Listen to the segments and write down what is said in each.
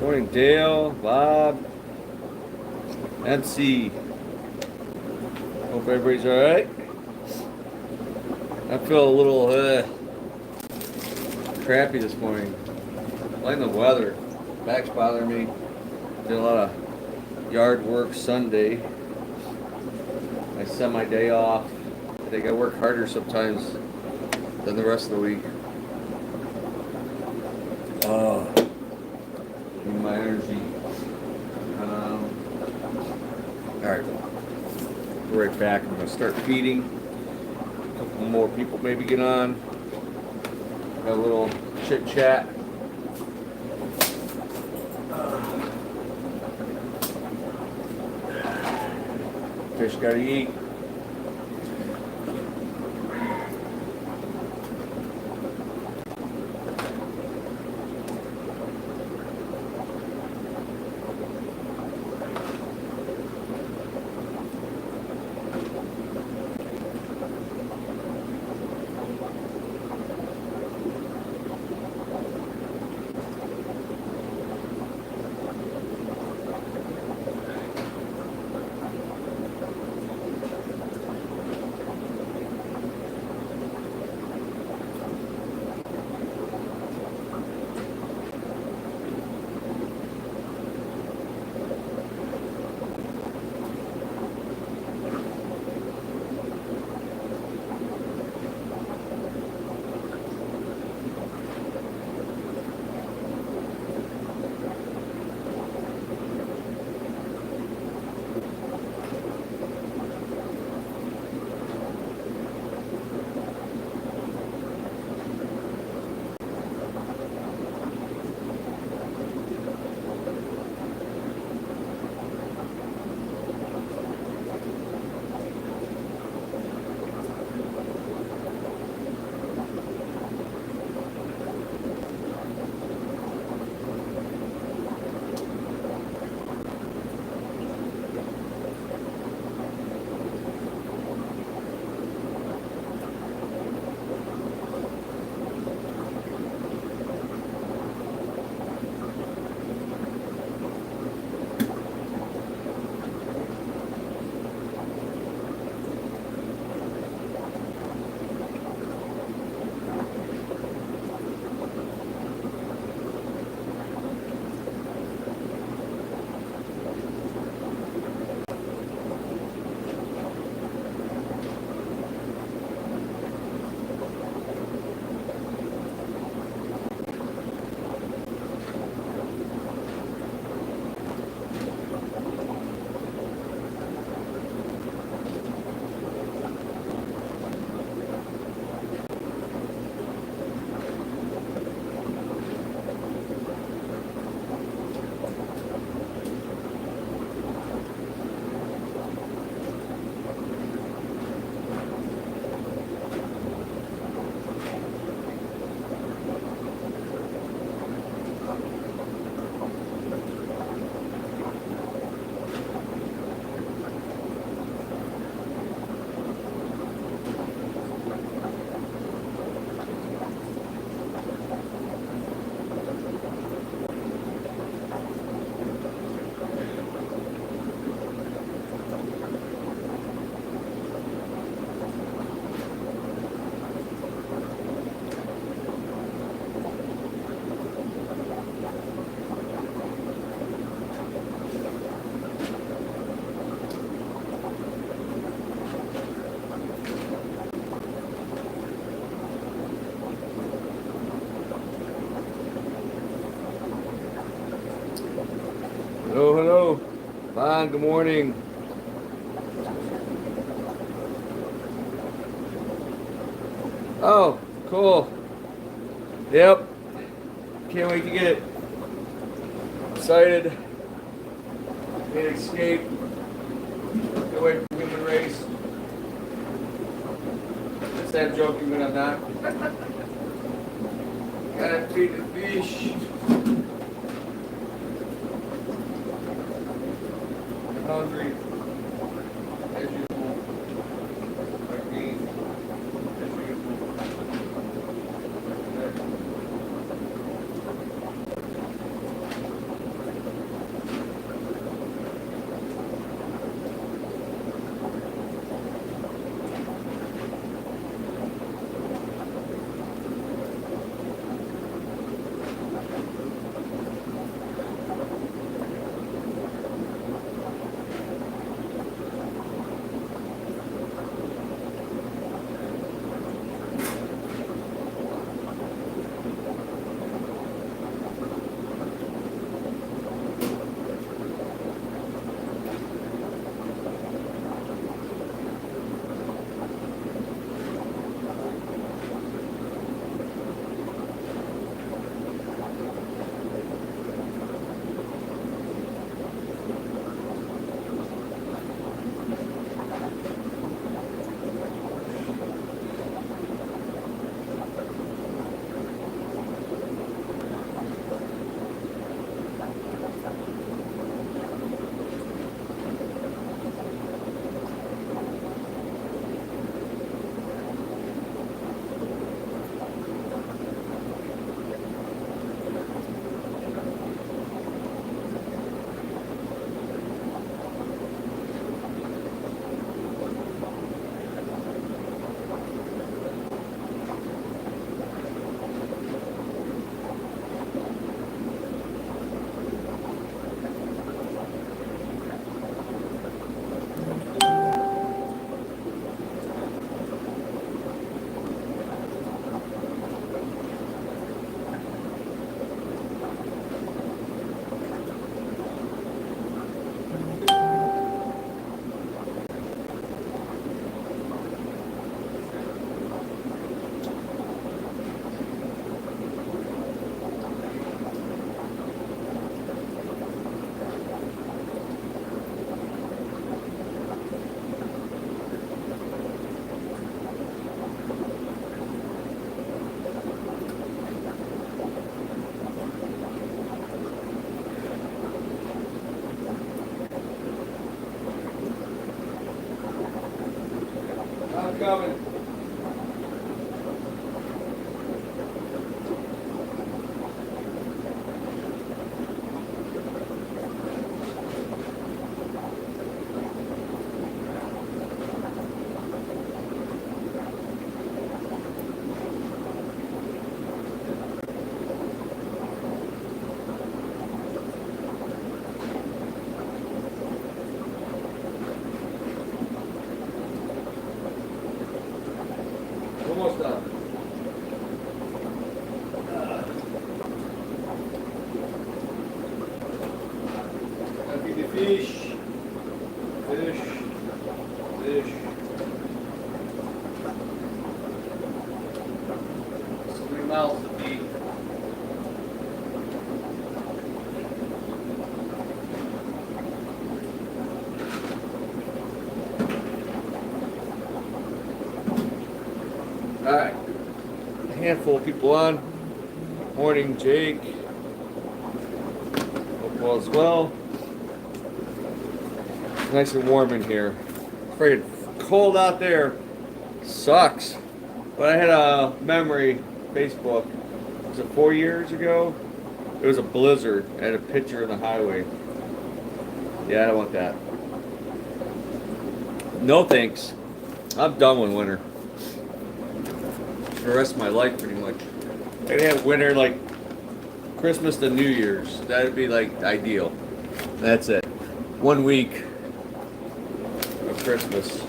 Morning, Dale, Bob, MC. Hope everybody's all right. I feel a little crappy this morning. Like the weather, back's bothering me. Did a lot of yard work Sunday. I set my day off. I think I work harder sometimes than the rest of the week. Oh, need my energy. All right, we're right back. I'm gonna start feeding. A couple more people maybe get on. Got a little chit chat. Fish gotta eat. Hello, hello. Bon, good morning. Oh, cool. Yep. Can't wait to get it. Excited. Can't escape. Get away from human race. Just I'm joking when I'm not. Gotta feed the fish. I'm hungry. As usual. Like me. As usual. I'm coming. Almost done. Gotta feed the fish. Fish. Fish. So many mouths to feed. Alright. A handful of people on. Morning, Jake. Hope all is well. Nice and warm in here. It's freaking cold out there. Sucks. But I had a memory, Facebook. Was it 4 years ago? It was a blizzard. I had a picture in the highway. Yeah, I don't want that. No thanks. I'm done with winter. For the rest of my life, pretty much. I'd have winter like Christmas to New Year's. That'd be like ideal. That's it. 1 week of Christmas.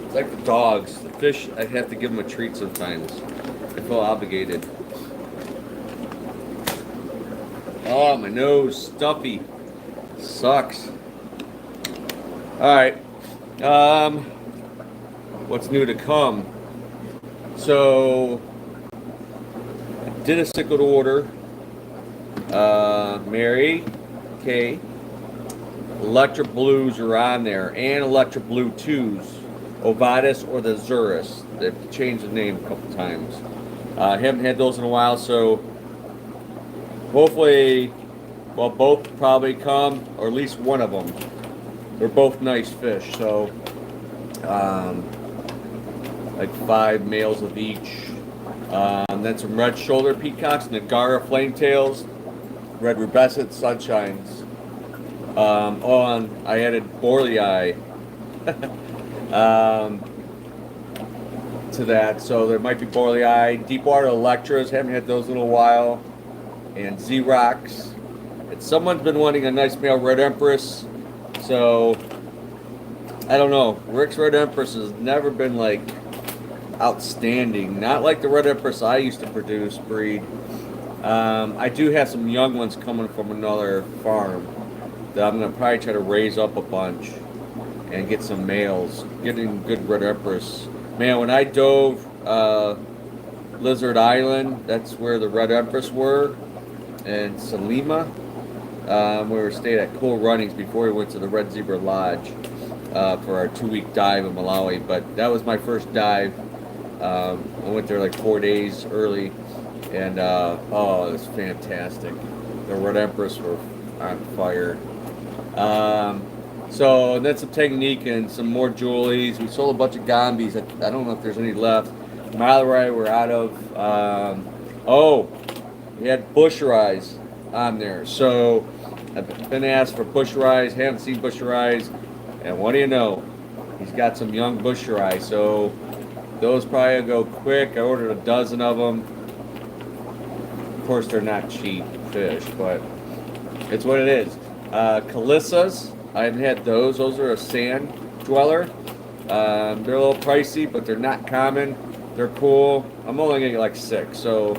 It's like the dogs. The fish, I have to give them a treat sometimes. I feel obligated. Oh, my nose, stuffy. Sucks. Alright. What's new to come? So, I did a sickle order. Mary Kay. Electra Blues are on there. And Electra Blue 2s. Ovatus or the Zurus. They've changed the name a couple times. Haven't had those in a while, so hopefully, well, both probably come, or at least one of them. They're both nice fish, so like 5 males of each. Then some red shoulder peacocks, Nagara flametails, red rubescent sunshines. I added borlei to that, so there might be borlei, deepwater electras, haven't had those in a while, and Xerox. And someone's been wanting a nice male red empress, so I don't know. Rick's red empress has never been like outstanding, not like the red empress I used to produce breed. I do have some young ones coming from another farm that I'm gonna probably try to raise up a bunch and get some males, getting good red empress. Man, when I dove Lizard Island, that's where the red empress were, and Salima. We were staying at Cool Runnings before we went to the Red Zebra Lodge for our 2-week dive in Malawi. But that was my first dive. I went there like 4 days early, and oh, it was fantastic. The red empress were on fire. So and then some technique and some more Julies. We sold a bunch of Gombies. I don't know if there's any left. Malawi we're out of. We had Busheyes on there. So I've been asked for Busheyes. Haven't seen Busheyes. And what do you know? He's got some young Busheyes. So those probably go quick. I ordered a dozen of them. Of course, they're not cheap fish, but it's what it is. Calissas. I haven't had those. Those are a sand dweller. They're a little pricey, but they're not common. They're cool. I'm only gonna get like 6, so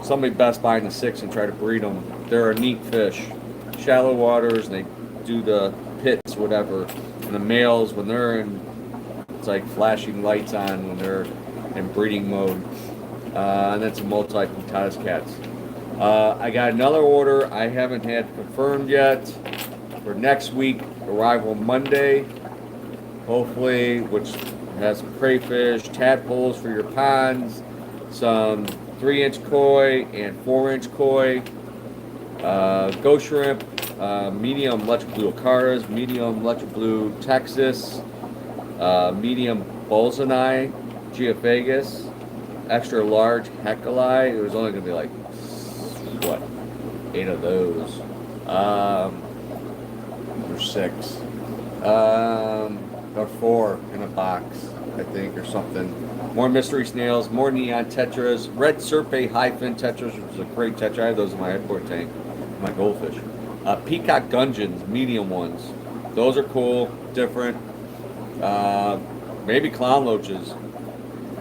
somebody best buying the 6 and try to breed them. They're a neat fish. Shallow waters, and they do the pits, whatever. And the males, when they're in, it's like flashing lights on when they're in breeding mode. And then some multi-puntadas cats. I got another order I haven't had confirmed yet for next week, arrival Monday, hopefully, which has some crayfish, tadpoles for your ponds, some 3-inch koi and 4-inch koi, ghost shrimp, medium electric blue Ocaras, medium electric blue Texas, medium Bolzani, Geophagus, extra large Hecali. It was only going to be like, what, 8 of those. Or 6. Or 4 in a box, I think, or something. More mystery snails, more neon tetras, red serpe high fin tetras, which is a great tetra. I have those in my headboard tank, my goldfish. Peacock gudgeons, medium ones. Those are cool, different. Maybe clown loaches.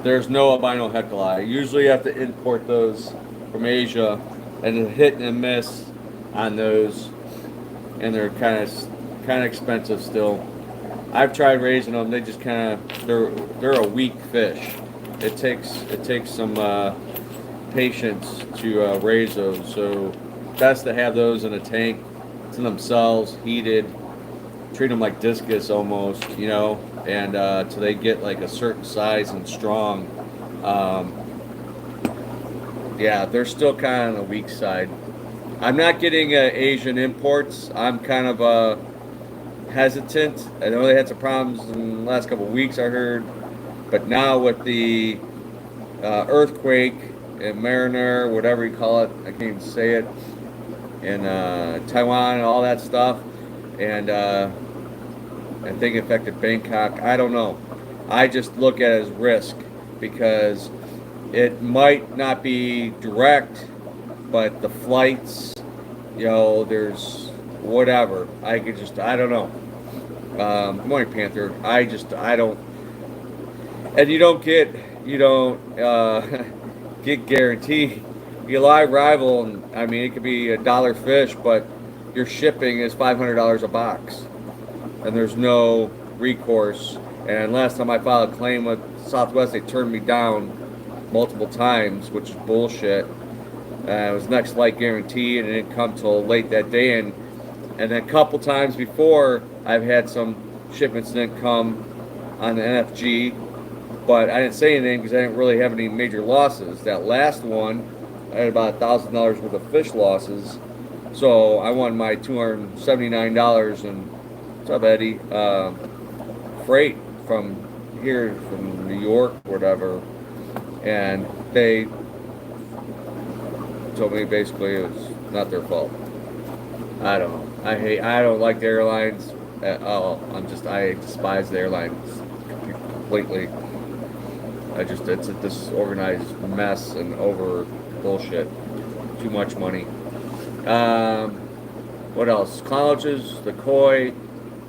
There's no albino hecali. Usually you have to import those from Asia, and a hit and miss on those, and they're kind of expensive still. I've tried raising them. They just kind of they're a weak fish. It takes some patience to raise those. So best to have those in a tank to themselves, heated. Treat them like discus almost, and till they get like a certain size and strong. Yeah, they're still kind of on the weak side. I'm not getting Asian imports. I'm kind of hesitant. I know they had some problems in the last couple of weeks, I heard, but now with the earthquake in Mariner, whatever you call it, I can't even say it, in Taiwan and all that stuff, and I think it affected Bangkok. I don't know. I just look at it as risk because it might not be direct, but the flights, there's whatever. I don't know. Good morning, Panther. I don't, and you don't get guaranteed. You live rival, and I mean, it could be $1 fish, but your shipping is $500 a box, and there's no recourse. And last time I filed a claim with Southwest, they turned me down multiple times, which is bullshit. It was next flight guaranteed, and it didn't come till late that day. And then a couple times before, I've had some shipments didn't come on the NFG, but I didn't say anything because I didn't really have any major losses. That last one, I had about $1,000 worth of fish losses, so I won my $279 and what's up, Eddie? Freight from here, from New York, whatever, and they told me basically it was not their fault. I don't know. I don't like the airlines at all. I despise the airlines completely. It's a disorganized mess and over bullshit. Too much money. What else? Colleges, the koi,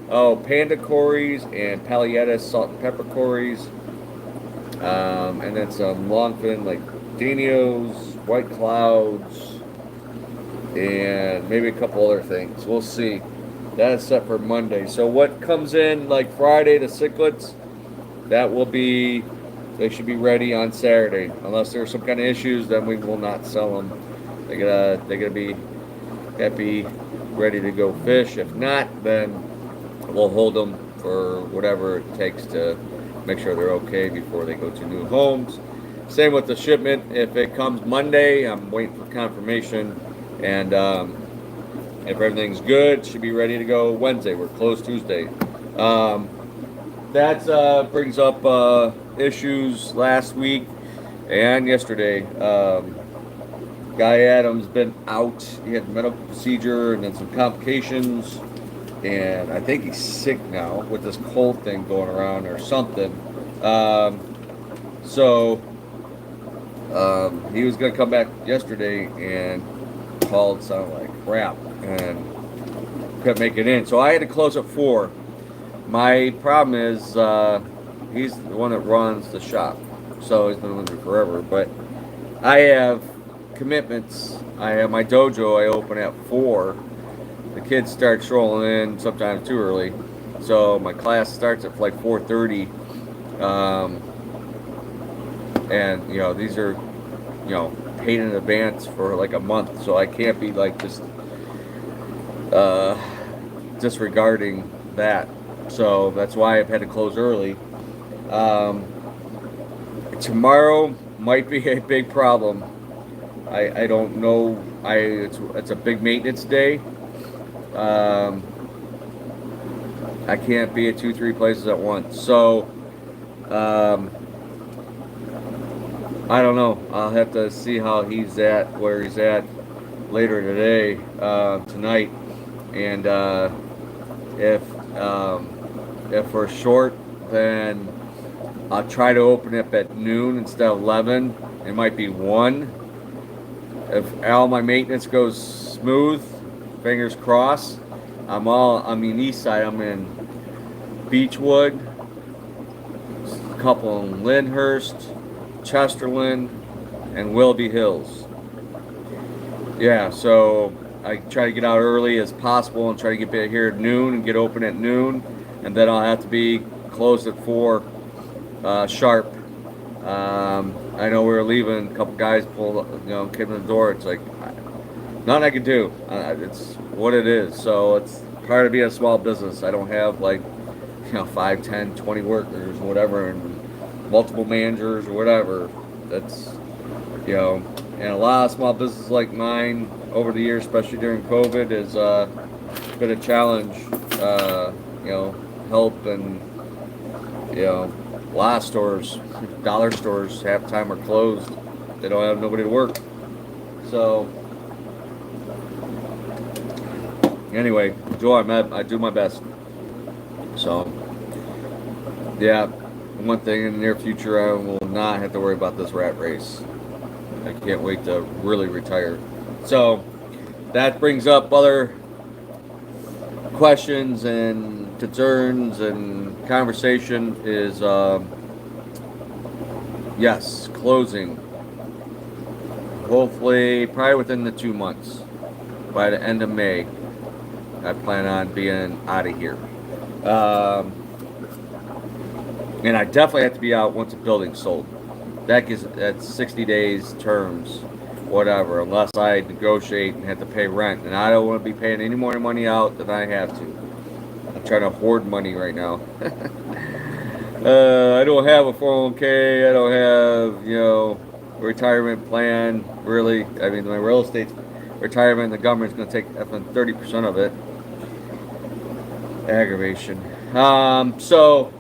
panda cories and palliatus salt and pepper cories, and then some longfin like dinios, white clouds, and maybe a couple other things. We'll see. That is set for Monday. So what comes in like Friday, the cichlids, they should be ready on Saturday. Unless there's some kind of issues, then we will not sell them. They gotta be ready to go fish. If not, then we'll hold them for whatever it takes to make sure they're okay before they go to new homes. Same with the shipment. If it comes Monday, I'm waiting for confirmation. And if everything's good, should be ready to go Wednesday. We're closed Tuesday. That brings up issues last week and yesterday. Guy Adams been out. He had a medical procedure and then some complications. And I think he's sick now with this cold thing going around or something. So he was going to come back yesterday and called sounded like crap and couldn't make it in. So I had to close at 4. My problem is he's the one that runs the shop. So he's been with me forever. But I have commitments. I have my dojo I open at 4. The kids start strolling in sometimes too early. So my class starts at like 4:30. And these are paid in advance for like a month, so I can't be like just disregarding that. So that's why I've had to close early. Tomorrow might be a big problem. I don't know. It's a big maintenance day. Um, I can't be at 2, 3 places at once. So um, I don't know. I'll have to see how he's at, where he's at later today, tonight, and if um, if we're short, then I'll try to open it at noon instead of 11. It might be 1. If all my maintenance goes smooth, fingers crossed, I'm in east side. I'm in Beechwood, a couple in Lyndhurst, Chesterland, and Willoughby Hills. Yeah, so I try to get out early as possible and try to get back here at noon and get open at noon, and then I'll have to be closed at 4 sharp. I know we were leaving. A couple guys pulled, came to the door. It's like nothing I can do. It's what it is. So it's part of being a small business. I don't have 5, 10, 20 workers or whatever, and multiple managers or whatever. That's and a lot of small businesses like mine over the years, especially during COVID, is been a challenge. Help and a lot of stores, dollar stores, half the time are closed. They don't have nobody to work. So anyway, Joe, I do my best. So yeah, one thing in the near future, I will not have to worry about this rat race. I can't wait to really retire. So that brings up other questions and concerns and conversation is yes, closing. Hopefully, probably within the 2 months. By the end of May, I plan on being out of here. And I definitely have to be out once the building's sold. That's 60 days terms, whatever, unless I negotiate and have to pay rent. And I don't want to be paying any more money out than I have to. I'm trying to hoard money right now. I don't have a 401k. I don't have, a retirement plan, really. I mean, my real estate retirement, the government's going to take 30% of it. Aggravation. So,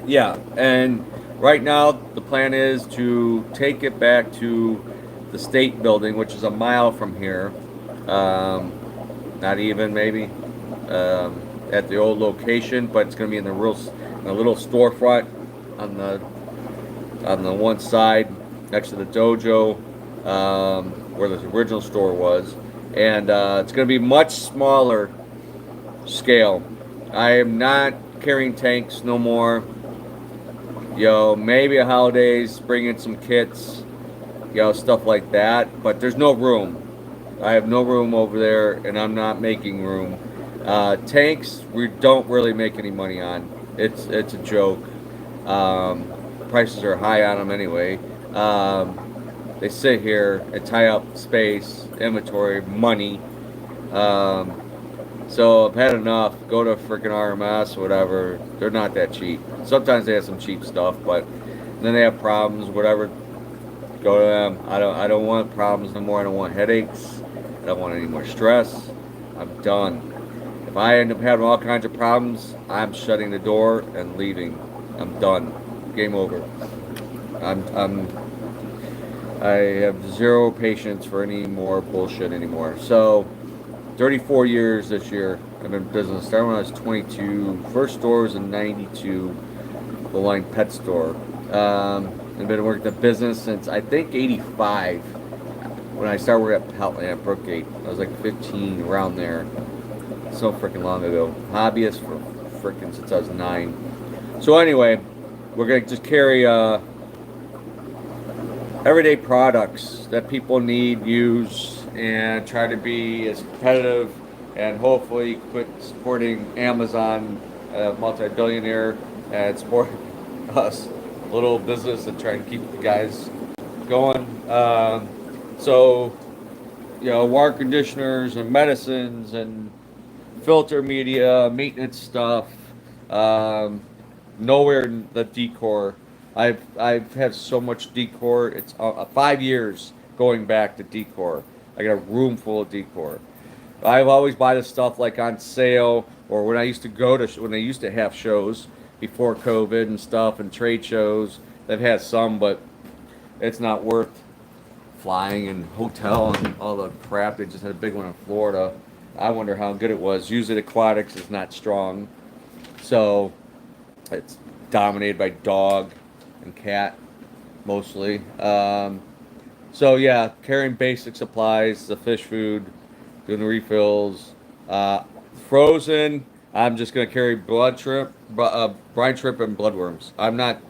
yeah, and right now, the plan is to take it back to the state building, which is a mile from here. Not even, maybe, at the old location, but it's going to be in a little storefront on the one side next to the dojo, where the original store was, and it's going to be much smaller scale. I am not carrying tanks no more. Maybe a holidays, bring in some kits, stuff like that. But there's no room. I have no room over there, and I'm not making room. Tanks, we don't really make any money on. It's a joke. Prices are high on them anyway. They sit here and tie up space, inventory, money. So I've had enough. Go to freaking RMS or whatever. They're not that cheap. Sometimes they have some cheap stuff, but then they have problems, whatever. Go to them. I don't want problems no more. I don't want headaches. I don't want any more stress. I'm done. If I end up having all kinds of problems, I'm shutting the door and leaving. I'm done. Game over. I have zero patience for any more bullshit anymore. So 34 years this year. I've been in business. Started when I was 22. First store was in 92. The line pet store. I've been working the business since I think 85. When I started working at Peltland at Brookgate. I was like 15, around there. So freaking long ago. Hobbyist for freaking since I was 9. So anyway, we're going to just carry everyday products that people need, use, and try to be as competitive and hopefully quit supporting Amazon, multi-billionaire, and support us, little business, and try to keep the guys going. So, water conditioners and medicines and filter media, maintenance stuff, nowhere in the decor. I've had so much decor. It's 5 years going back to decor. I got a room full of decor. I've always buy the stuff like on sale, or when I used to go to when they used to have shows before COVID and stuff and trade shows. They've had some, but it's not worth flying and hotel and all the crap. They just had a big one in Florida. I wonder how good it was. Usually aquatics is not strong, so it's dominated by dog and cat mostly. So yeah, carrying basic supplies, the fish food, doing the refills. Frozen, I'm just gonna carry blood shrimp, brine shrimp, and bloodworms. I'm not.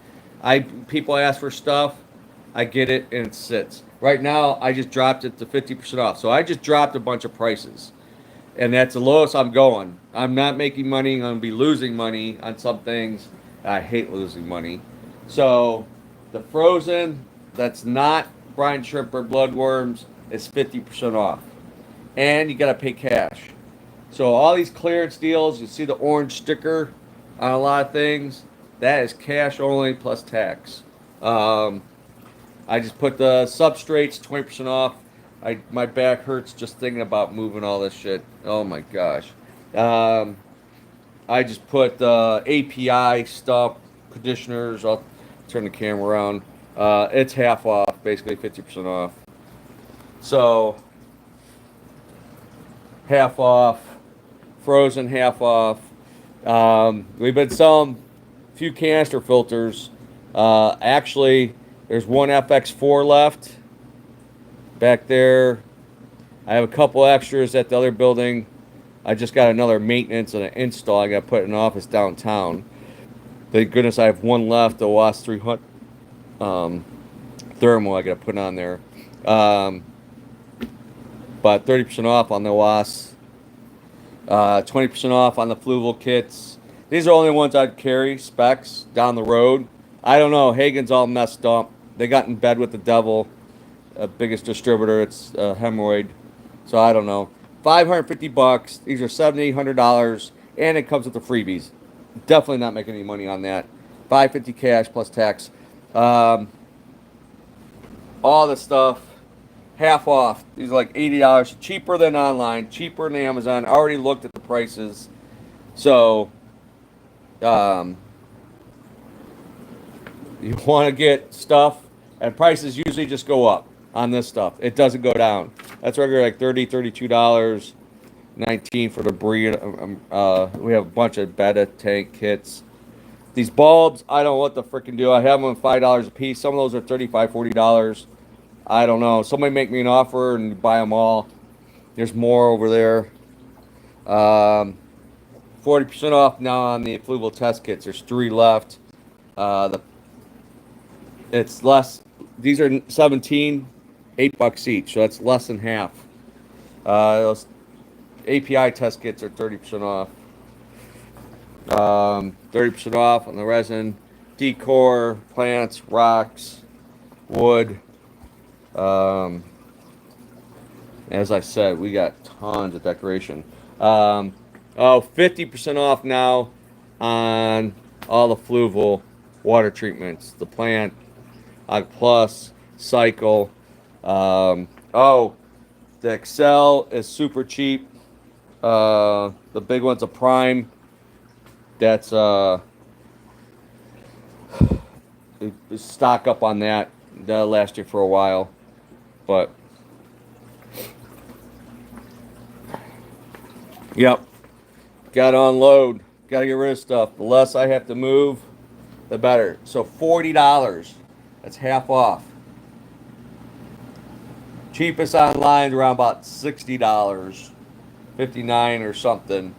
People ask for stuff, I get it and it sits. Right now, I just dropped it to 50% off. So I just dropped a bunch of prices, and that's the lowest I'm going. I'm not making money. I'm gonna be losing money on some things. I hate losing money. So the frozen, that's not brine shrimp or bloodworms, is 50% off, and you gotta pay cash. So all these clearance deals, you see the orange sticker on a lot of things. That is cash only plus tax. I just put the substrates 20% off. My back hurts just thinking about moving all this shit. Oh my gosh. I just put the API stuff, conditioners. I'll turn the camera around. It's half off, basically 50% off. So half off, frozen half off. We've been selling a few canister filters. Actually, there's one FX4 left back there. I have a couple extras at the other building. I just got another maintenance and an install. I got to put in an office downtown. Thank goodness I have one left, the WAS 300 thermal I got to put on there. But 30% off on the WAS. 20% off on the Fluval kits. These are the only ones I'd carry, specs, down the road. I don't know. Hagen's all messed up. They got in bed with the devil. Biggest distributor. It's hemorrhoid. So I don't know. $550. These are $700-$800, and it comes with the freebies. Definitely not making any money on that. $550 cash plus tax. All the stuff half off. These are like $80, cheaper than online, cheaper than Amazon. I already looked at the prices. So you want to get stuff, and prices usually just go up on this stuff. It doesn't go down. That's regular like $30, $32, $19 for the breed. We have a bunch of beta tank kits. These bulbs, I don't know what to freaking do. I have them $5 a piece. Some of those are $35, $40. I don't know. Somebody make me an offer and buy them all. There's more over there. 40% off now on the Fluval test kits. There's 3 left. It's less. These are 17, $8 each, so that's less than half. Those API test kits are 30% off. 30% off on the resin, decor, plants, rocks, wood. As I said, we got tons of decoration. 50% off now on all the Fluval water treatments. The plant, Plus, Cycle. The Excel is super cheap. The big one's a Prime. That's stock up on that. That'll last you for a while. But yep, got to unload, got to get rid of stuff. The less I have to move, the better. So $40, that's half off. Cheapest online is around about $60, $59 or something,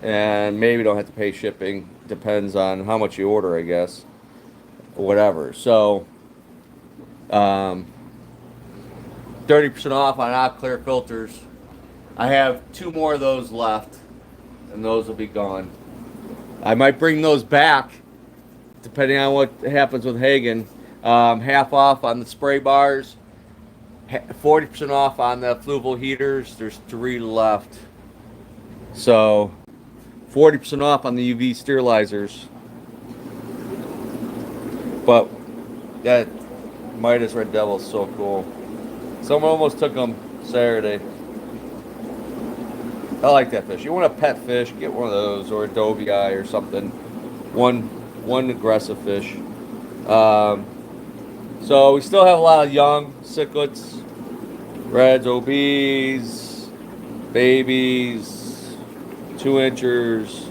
and maybe don't have to pay shipping. Depends on how much you order, I guess, or whatever. So 30% off on OpClear filters. I have 2 more of those left, and those will be gone. I might bring those back, depending on what happens with Hagen. Half off on the spray bars, 40% off on the Fluval heaters. There's 3 left. So 40% off on the UV sterilizers. But that Midas Red Devil is so cool. Someone almost took them Saturday. I like that fish. You want a pet fish, get one of those, or a Dobie eye or something. One aggressive fish. So we still have a lot of young cichlids, reds, OBs, babies, 2-inchers,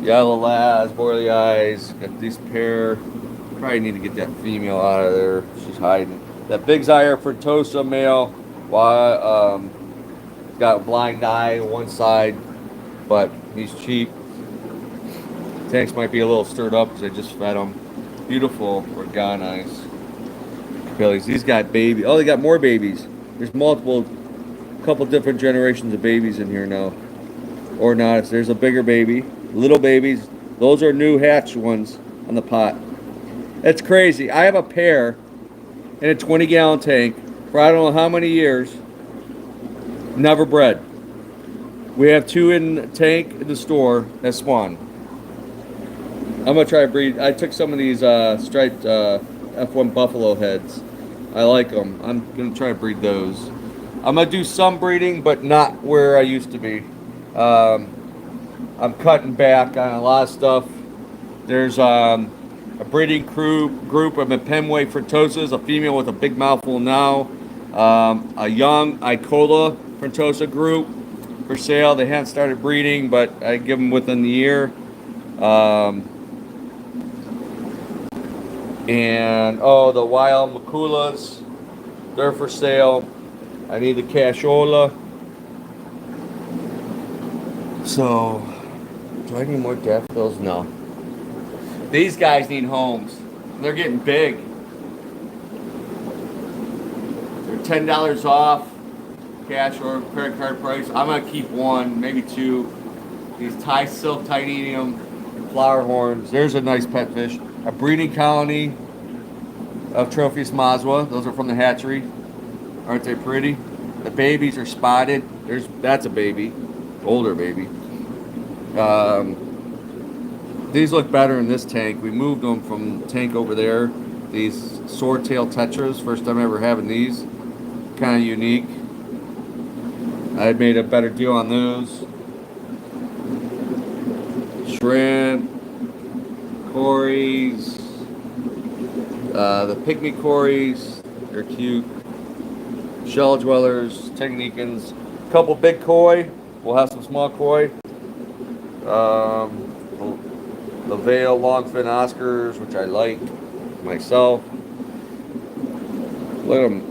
yellow labs, boilie eyes. Got these pair. Probably need to get that female out of there. She's hiding. That big Zaire Frontosa male. Got a blind eye on one side, but he's cheap. Tanks might be a little stirred up because I just fed them. Beautiful Organ eyes. Capellis. These got baby. Oh, they got more babies. There's couple different generations of babies in here now. Or not. There's a bigger baby, little babies. Those are new hatch ones on the pot. That's crazy. I have a pair in a 20-gallon tank for I don't know how many years. Never bred. We have 2 in the tank in the store that spawn. I'm gonna try to breed. I took some of these striped F1 buffalo heads. I like them. I'm gonna try to breed those. I'm gonna do some breeding, but not where I used to be. I'm cutting back on a lot of stuff. There's a breeding group of Pemway Frontosas, a female with a big mouthful now. A young Icola Frontosa group for sale. They haven't started breeding, but I give them within the year. And the wild Maculas, they're for sale. I need the Cashola. So, do I need more daffodils? No. These guys need homes. They're getting big. They're $10 off, cash or credit card price. I'm gonna keep one, maybe 2. These Thai silk titanium flower horns. There's a nice pet fish. A breeding colony of Tropheus Mazwa. Those are from the hatchery. Aren't they pretty? The babies are spotted. That's a baby, older baby. These look better in this tank. We moved them from the tank over there. These swordtail tetras. First time ever having these. Kind of unique. I made a better deal on those. Shrimp, Corys, the pygmy Corys, they're cute. Shell dwellers, Technicans, a couple big koi. We'll have some small koi. The Veil longfin Oscars, which I like myself. Look at them.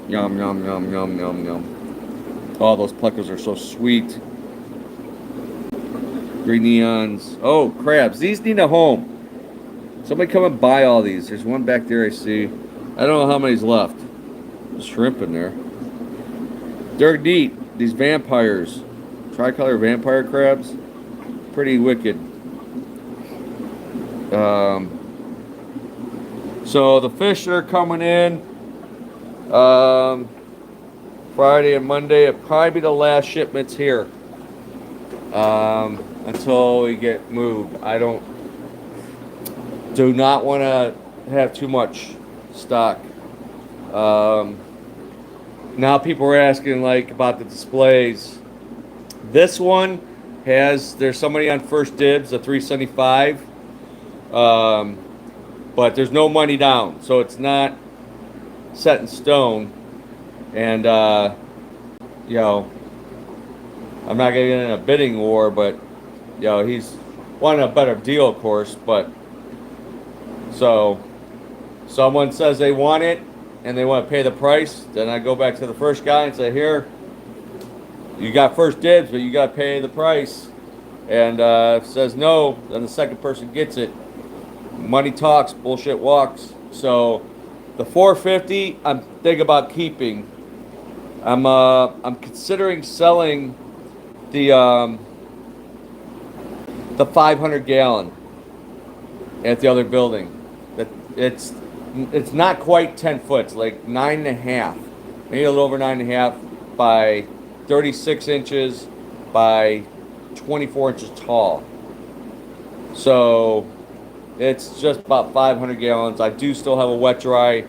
Yum, yum, yum, yum, yum, yum. Oh, those pluckers are so sweet. Green neons. Oh, crabs. These need a home. Somebody come and buy all these. There's one back there I see. I don't know how many's left. There's shrimp in there. They're neat. These vampires. Tricolor vampire crabs. Pretty wicked. So the fish are coming in. Friday and Monday. It'll probably be the last shipments here. Until we get moved. I do not want to have too much stock. Now people are asking about the displays. This one there's somebody on First Dibs, a 375. But there's no money down, so it's not set in stone. And I'm not gonna get in a bidding war, but he's wanting a better deal, of course. But so someone says they want it and they want to pay the price, then I go back to the first guy and say, here, you got first dibs, but you got to pay the price. And if it says no, then the second person gets it. Money talks, bullshit walks. So the 450, I'm thinking about keeping. I'm considering selling the 500 gallon at the other building. It's not quite 10 foot. It's like 9.5, maybe a little over 9.5 by 36 inches by 24 inches tall. So It's just about 500 gallons. I do still have a wet dry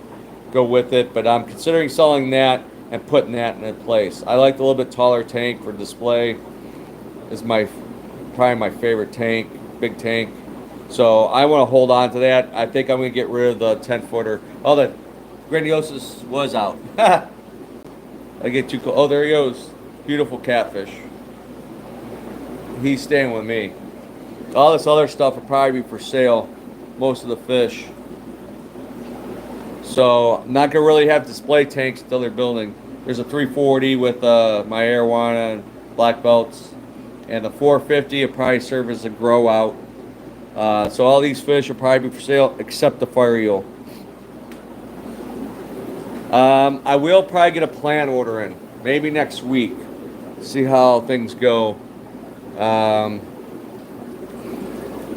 go with it, but I'm considering selling that and putting that in place. I like the little bit taller tank for display. Is my probably my favorite tank, big tank. So I want to hold on to that. I think I'm gonna get rid of the 10 footer. Oh, the Grandiosus was out. I get too close. Oh, there he goes. Beautiful catfish. He's staying with me. All this other stuff will probably be for sale. Most of the fish. So I'm not gonna really have display tanks until they're building. There's a 340 with my arowana and black belts, and the 450 will probably serve as a grow out. So all these fish will probably be for sale except the fire eel. I will probably get a plant order in maybe next week. See how things go.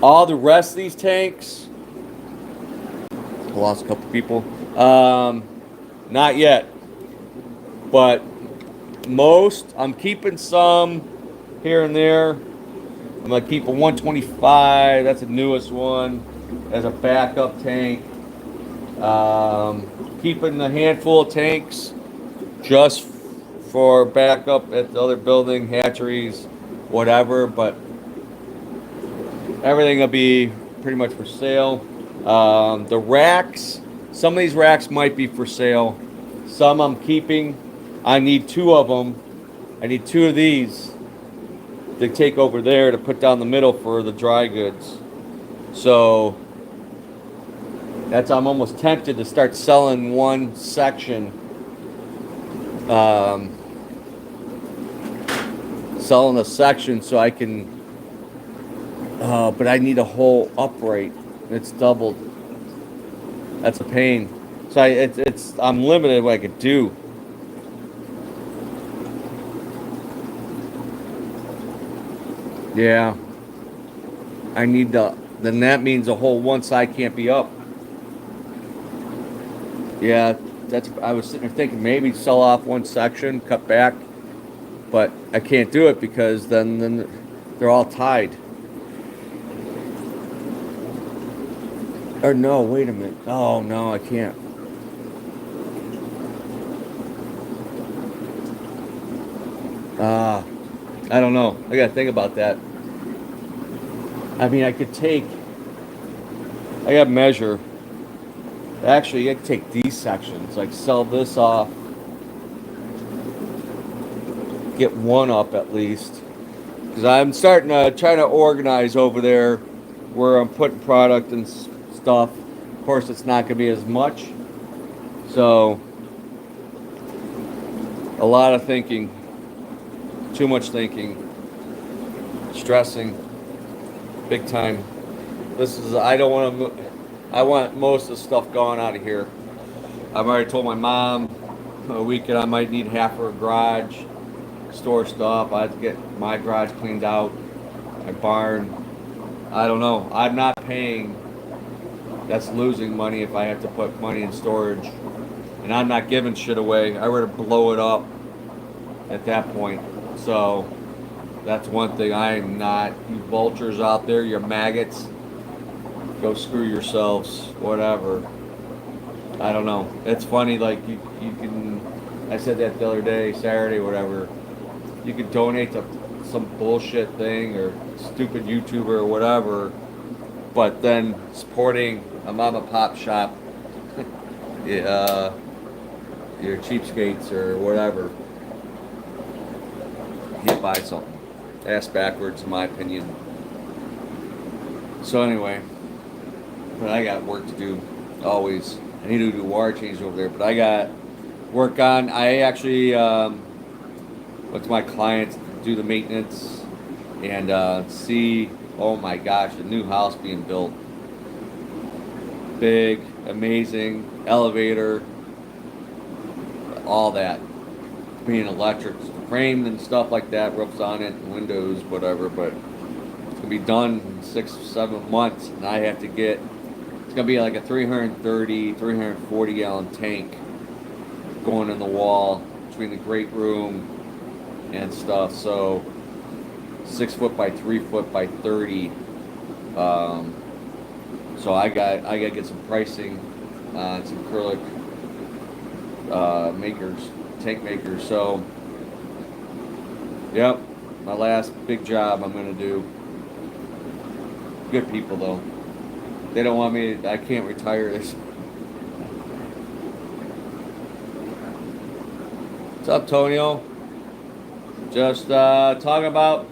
All the rest of these tanks, I lost a couple people. Not yet, but most I'm keeping some here and there. I'm gonna keep a 125. That's the newest one as a backup tank. Keeping a handful of tanks just for backup at the other building, hatcheries, whatever. But everything will be pretty much for sale. The racks, some of these racks might be for sale. Some I'm keeping. I need two of them. I need two of these to take over there to put down the middle for the dry goods. So I'm almost tempted to start selling one section. Selling a section so I can, but I need a whole upright. It's doubled. That's a pain. So I'm limited what I could do. Yeah. I need then that means the whole one side can't be up. Yeah, I was sitting there thinking maybe sell off one section, cut back, but I can't do it because then they're all tied. Or no, wait a minute. Oh no, I can't. I don't know. I gotta think about that. I mean, I gotta measure. Actually, you gotta take these sections, like sell this off, get one up at least. Because I'm starting to try to organize over there where I'm putting product and stuff. Of course, it's not gonna be as much. So, a lot of thinking. Too much thinking. Stressing. Big time. I want most of the stuff gone out of here. I've already told my mom a weekend I might need half her garage, store stuff. I have to get my garage cleaned out, my barn. I don't know. I'm not paying. That's losing money if I have to put money in storage. And I'm not giving shit away. I rather blow it up at that point. So that's one thing I'm not. You vultures out there, you maggots, go screw yourselves, whatever. I don't know. It's funny, like you can, I said that the other day, Saturday, whatever. You could donate to some bullshit thing or stupid YouTuber or whatever, but then supporting a mom and pop shop, your cheapskates or whatever, you buy something. Ass backwards, in my opinion. So anyway, but I got work to do, always. I need to do water change over there, but I got work on. I actually went to my clients to do the maintenance and see, oh my gosh, a new house being built. Big, amazing, elevator, all that. Being electric, framed and stuff like that, roofs on it, windows, whatever, but it's going to be done in 6-7 months, and I have to get, it's going to be like a 330, 340 gallon tank going in the wall between the great room and stuff. So 6 foot by 3 foot by 30 So I got to get some pricing on some acrylic makers, tank makers. So, yep, my last big job I'm gonna do. Good people though. They don't want me. I can't retire this. What's up, Tonio? Just talking about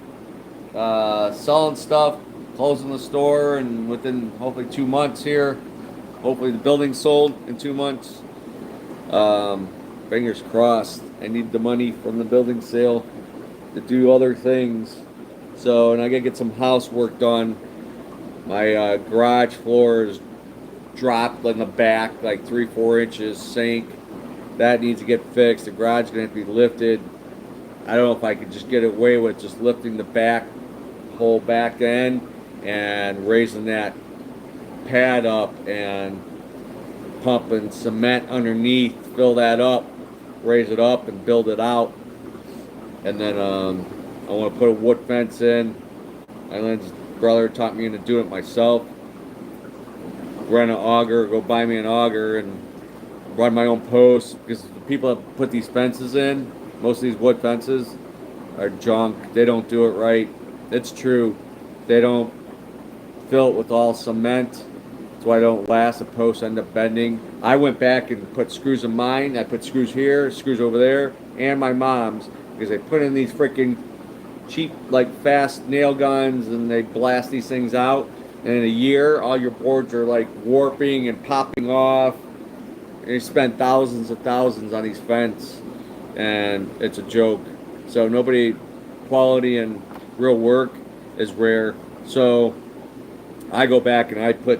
selling stuff, closing the store, and within hopefully 2 months here. Hopefully the building's sold in 2 months. Fingers crossed. I need the money from the building sale to do other things. So, and I gotta get some housework done. My garage floor is dropped in the back like 3-4 inches, sink. That needs to get fixed. The garage is gonna have to be lifted. I don't know if I could just get away with just lifting the back, whole back end, and raising that pad up and pumping cement underneath, fill that up, raise it up, and build it out. And then I want to put a wood fence in. My brother taught me to do it myself. Rent an auger, go buy me an auger, and run my own posts, because the people that put these fences in, most of these wood fences, are junk. They don't do it right. It's true. They don't fill it with all cement. That's why I don't last. The posts end up bending. I went back and put screws in mine. I put screws here, screws over there, and my mom's, because they put in these freaking cheap, like fast nail guns, and they blast these things out. And in a year, all your boards are like warping and popping off. And you spend thousands on these fence, and it's a joke. So nobody, quality and real work is rare. So I go back and I put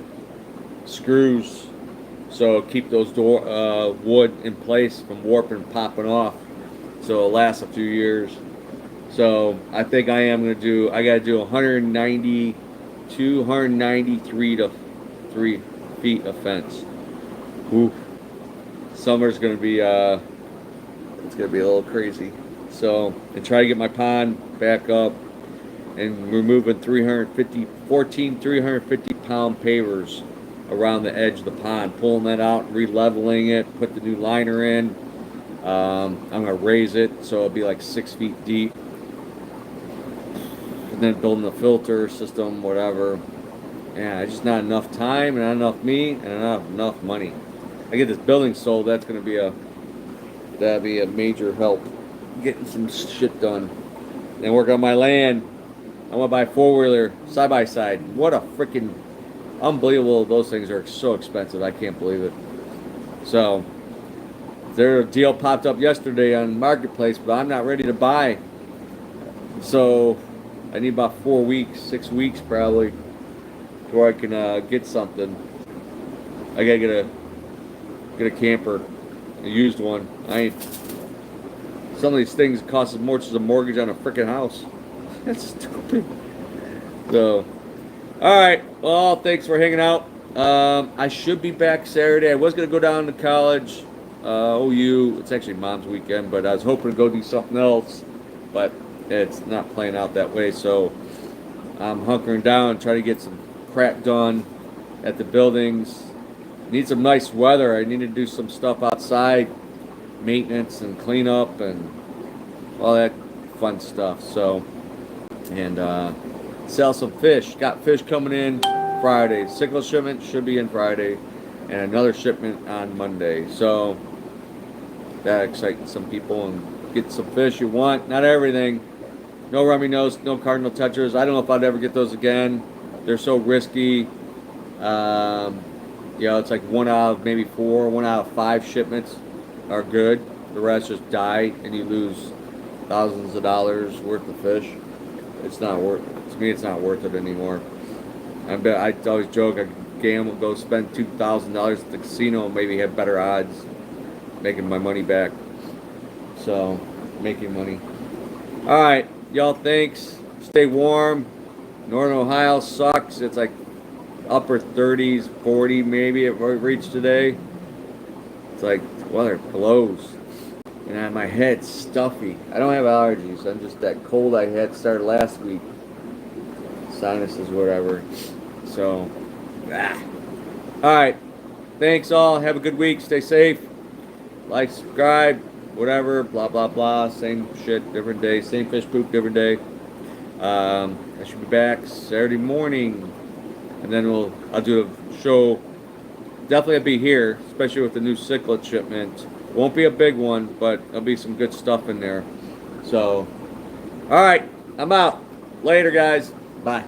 screws so keep those door wood in place from warping and popping off, so it'll last a few years. So I think I am going to do, I got to do 193 to 3 feet of fence. Oof. Summer's going to be, it's going to be a little crazy. So, and try to get my pond back up, and we're moving 350 pound pavers around the edge of the pond, pulling that out, re-leveling it, put the new liner in. I'm going to raise it so it'll be like 6 feet deep. And then building the filter system, whatever. Yeah, it's just not enough time, and not enough me, and not enough money. I get this building sold, that'd be a major help getting some shit done. Then work on my land. I want to buy a 4-wheeler side by side. What a freaking unbelievable! Those things are so expensive. I can't believe it. So their deal popped up yesterday on Marketplace, but I'm not ready to buy. So I need about 4 weeks, 6 weeks probably, before I can get something. I gotta get a camper, a used one. Some of these things cost as much as a mortgage on a freaking house. That's stupid. So, all right. Well, thanks for hanging out. I should be back Saturday. I was gonna go down to college, OU. It's actually Mom's weekend, but I was hoping to go do something else, but it's not playing out that way. So I'm hunkering down and trying to get some crap done at the buildings. Need some nice weather. I need to do some stuff outside, maintenance and cleanup and all that fun stuff. So, and sell some fish. Got fish coming in Friday. Single shipment should be in Friday, and another shipment on Monday. So that excites some people, and get some fish you want. Not everything. No rummy nose, no cardinal touchers. I don't know if I'd ever get those again. They're so risky. It's like 1 out of maybe 4, 1 out of 5 shipments are good. The rest just die, and you lose thousands of dollars worth of fish. It's not worth. To me, it's not worth it anymore. I always joke, I gamble, go spend $2,000 at the casino, and maybe have better odds making my money back. So, making money. All right, y'all. Thanks. Stay warm. Northern Ohio sucks. It's like upper 30s, 40 maybe it reached today. It's like weather blows. And my head's stuffy. I don't have allergies. I'm just that cold I had started last week. Sinuses, whatever. So, Ah. All right. Thanks all. Have a good week. Stay safe. Like, subscribe, whatever. Blah blah blah. Same shit, different day. Same fish poop, different day. I should be back Saturday morning, and then I'll do a show. Definitely I'll be here, especially with the new cichlid shipment. Won't be a big one, but there'll be some good stuff in there. So, all right, I'm out. Later, guys. Bye.